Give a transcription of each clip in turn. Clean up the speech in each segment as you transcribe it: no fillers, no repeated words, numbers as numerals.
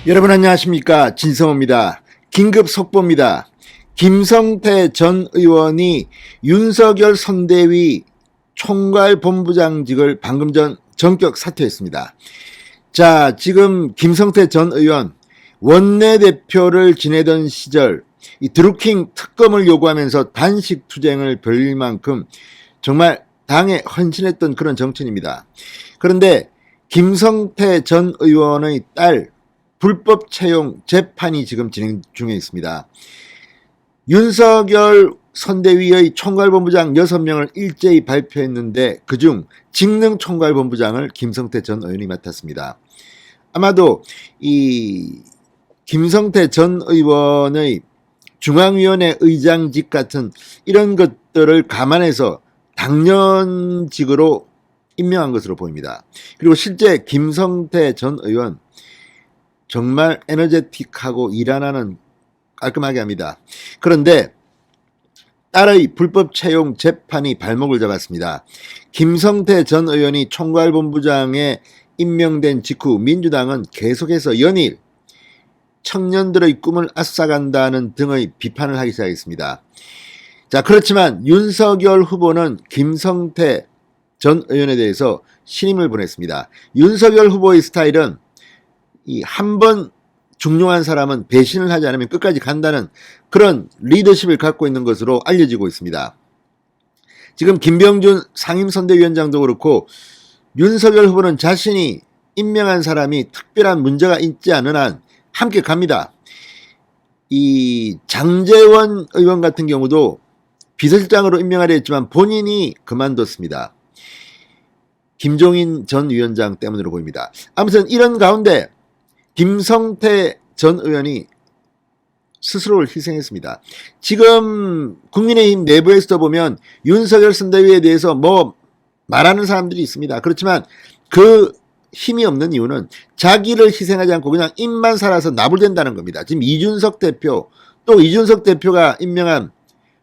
여러분 안녕하십니까, 진성호입니다. 긴급 속보입니다. 김성태 전 의원이 윤석열 선대위 총괄본부장직을 방금 전 전격 사퇴했습니다. 자, 지금 김성태 전 의원 원내대표를 지내던 시절 이 드루킹 특검을 요구하면서 단식 투쟁을 벌일 만큼 정말 당에 헌신했던 그런 정치인입니다. 그런데 김성태 전 의원의 딸 불법 채용 재판이 지금 진행 중에 있습니다. 윤석열 선대위의 총괄본부장 6명을 일제히 발표했는데 그중 직능 총괄본부장을 김성태 전 의원이 맡았습니다. 아마도 이 김성태 전 의원의 중앙위원회 의장직 같은 이런 것들을 감안해서 당연직으로 임명한 것으로 보입니다. 그리고 실제 김성태 전 의원 정말 에너제틱하고 일 하나는 깔끔하게 합니다. 그런데 딸의 불법 채용 재판이 발목을 잡았습니다. 김성태 전 의원이 총괄본부장에 임명된 직후 민주당은 계속해서 연일 청년들의 꿈을 앗아간다는 등의 비판을 하기 시작했습니다. 자, 그렇지만 윤석열 후보는 김성태 전 의원에 대해서 신임을 보냈습니다. 윤석열 후보의 스타일은 이 한 번 중용한 사람은 배신을 하지 않으면 끝까지 간다는 그런 리더십을 갖고 있는 것으로 알려지고 있습니다. 지금 김병준 상임선대위원장도 그렇고 윤석열 후보는 자신이 임명한 사람이 특별한 문제가 있지 않은 한 함께 갑니다. 이 장제원 의원 같은 경우도 비서실장으로 임명하려 했지만 본인이 그만뒀습니다. 김종인 전 위원장 때문으로 보입니다. 아무튼 이런 가운데 김성태 전 의원이 스스로를 희생했습니다. 지금 국민의힘 내부에서도 보면 윤석열 선대위에 대해서 뭐 말하는 사람들이 있습니다. 그렇지만 그 힘이 없는 이유는 자기를 희생하지 않고 그냥 입만 살아서 나불댄다는 겁니다. 지금 이준석 대표, 또 이준석 대표가 임명한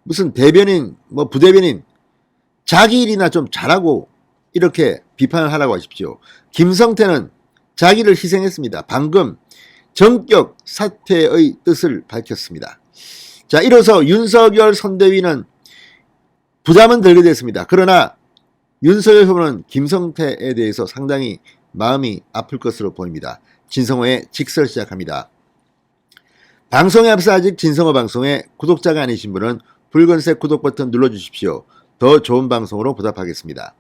무슨 대변인, 뭐 부대변인, 자기 일이나 좀 잘하고 이렇게 비판을 하라고 하십시오. 김성태는 자기를 희생했습니다. 방금 전격 사퇴의 뜻을 밝혔습니다. 자, 이로써 윤석열 선대위는 부담은 덜게 됐습니다. 그러나 윤석열 후보는 김성태에 대해서 상당히 마음이 아플 것으로 보입니다. 진성호의 직설 시작합니다. 방송에 앞서 아직 진성호 방송에 구독자가 아니신 분은 붉은색 구독 버튼 눌러주십시오. 더 좋은 방송으로 보답하겠습니다.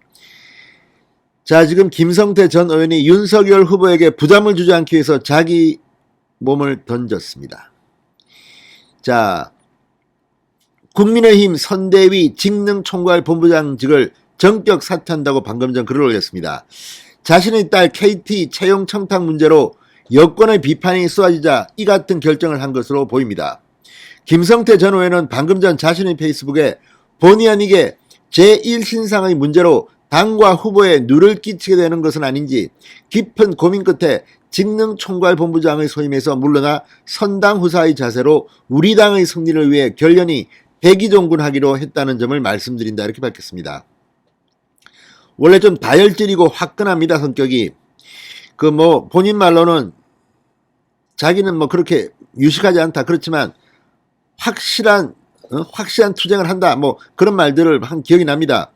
자, 지금 김성태 전 의원이 윤석열 후보에게 부담을 주지 않기 위해서 자기 몸을 던졌습니다. 자, 국민의힘 선대위 직능총괄본부장직을 전격 사퇴한다고 방금 전 글을 올렸습니다. 자신의 딸 KT 채용 청탁 문제로 여권의 비판이 쏟아지자 이 같은 결정을 한 것으로 보입니다. 김성태 전 의원은 방금 전 자신의 페이스북에 본의 아니게 제1신상의 문제로 당과 후보에 누를 끼치게 되는 것은 아닌지 깊은 고민 끝에 직능총괄본부장의 소임에서 물러나 선당후사의 자세로 우리 당의 승리를 위해 결연히 백의종군하기로 했다는 점을 말씀드린다, 이렇게 밝혔습니다. 원래 좀 다혈질이고 화끈합니다, 성격이. 그 뭐 본인 말로는 자기는 뭐 그렇게 유식하지 않다, 그렇지만 확실한 투쟁을 한다, 뭐 그런 말들을 한 기억이 납니다.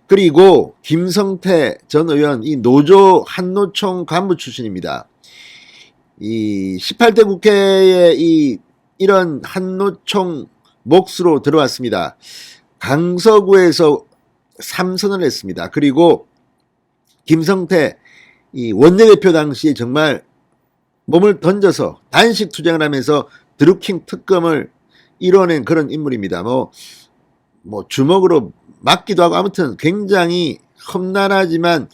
그리고 김성태 전 의원 이 노조 한노총 간부 출신입니다. 이 18대 국회에 이런 한노총 몫으로 들어왔습니다. 강서구에서 3선을 했습니다. 그리고 김성태 이 원내대표 당시에 정말 몸을 던져서 단식 투쟁을 하면서 드루킹 특검을 이뤄낸 그런 인물입니다. 뭐 주먹으로 맞기도 하고 아무튼 굉장히 험난하지만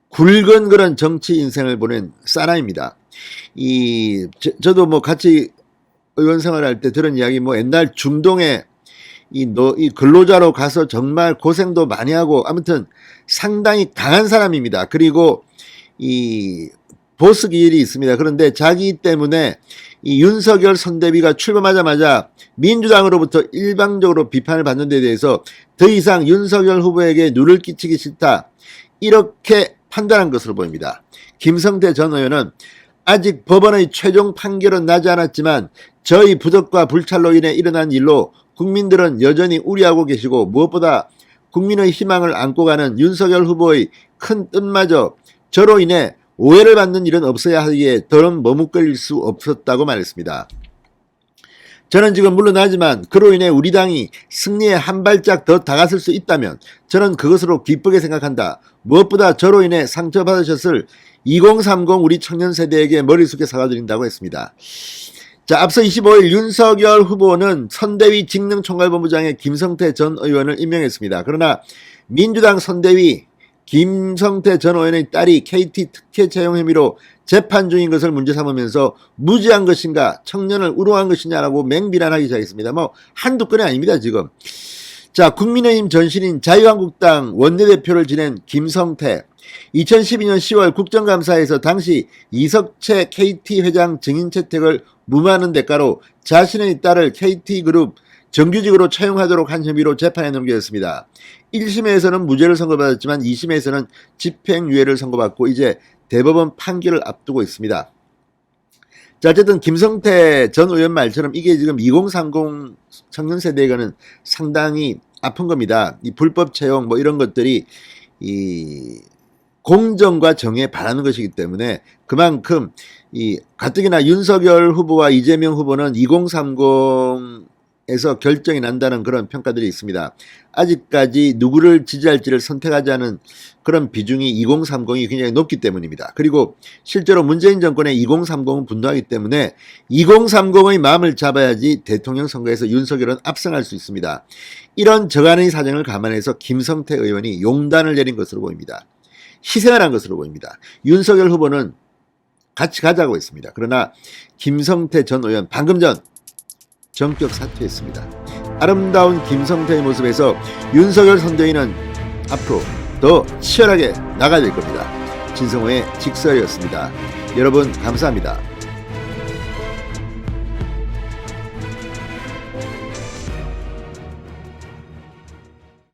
굵은 그런 정치 인생을 보낸 사람입니다. 저도 뭐 같이 의원 생활할 때 들은 이야기, 뭐 옛날 중동에 이 근로자로 가서 정말 고생도 많이 하고 아무튼 상당히 강한 사람입니다. 그리고 이 보스 기질이 있습니다. 그런데 자기 때문에 이 윤석열 선대위가 출범하자마자 민주당으로부터 일방적으로 비판을 받는 데 대해서 더 이상 윤석열 후보에게 누를 끼치기 싫다, 이렇게 판단한 것으로 보입니다. 김성태 전 의원은 아직 법원의 최종 판결은 나지 않았지만 저희 부덕과 불찰로 인해 일어난 일로 국민들은 여전히 우려하고 계시고 무엇보다 국민의 희망을 안고 가는 윤석열 후보의 큰 뜻마저 저로 인해 오해를 받는 일은 없어야 하기에 더는 머뭇거릴 수 없었다고 말했습니다. 저는 지금 물러나지만 그로 인해 우리 당이 승리에 한 발짝 더 다가설 수 있다면 저는 그것으로 기쁘게 생각한다. 무엇보다 저로 인해 상처받으셨을 2030 우리 청년 세대에게 머리 숙여 사과드린다고 했습니다. 자, 앞서 25일 윤석열 후보는 선대위 직능총괄본부장에 김성태 전 의원을 임명했습니다. 그러나 민주당 선대위 김성태 전 의원의 딸이 KT 특혜 채용 혐의로 재판 중인 것을 문제 삼으면서 무지한 것인가 청년을 우롱한 것이냐라고 맹비난하기 시작했습니다. 뭐 한두 건이 아닙니다 지금. 자, 국민의힘 전신인 자유한국당 원내대표를 지낸 김성태 2012년 10월 국정감사에서 당시 이석채 KT 회장 증인 채택을 무마하는 대가로 자신의 딸을 KT그룹 정규직으로 채용하도록 한 혐의로 재판에 넘겨졌습니다. 1심에서는 무죄를 선고받았지만 2심에서는 집행유예를 선고받고 이제 대법원 판결을 앞두고 있습니다. 자, 어쨌든 김성태 전 의원 말처럼 이게 지금 2030 청년 세대에게는 상당히 아픈 겁니다. 이 불법 채용 뭐 이런 것들이 이 공정과 정의에 반하는 것이기 때문에 그만큼 이 가뜩이나 윤석열 후보와 이재명 후보는 2030에서 결정이 난다는 그런 평가들이 있습니다. 아직까지 누구를 지지할지를 선택하지 않은 그런 비중이 2030이 굉장히 높기 때문입니다. 그리고 실제로 문재인 정권의 2030은 분노하기 때문에 2030의 마음을 잡아야지 대통령 선거에서 윤석열은 압승할 수 있습니다. 이런 저간의 사정을 감안해서 김성태 의원이 용단을 내린 것으로 보입니다. 희생을 한 것으로 보입니다. 윤석열 후보는 같이 가자고 했습니다. 그러나 김성태 전 의원 방금 전 전격 사퇴했습니다. 아름다운 김성태의 모습에서 윤석열 선대위는 앞으로 더 치열하게 나가야 될 겁니다. 진성호의 직설이었습니다. 여러분 감사합니다.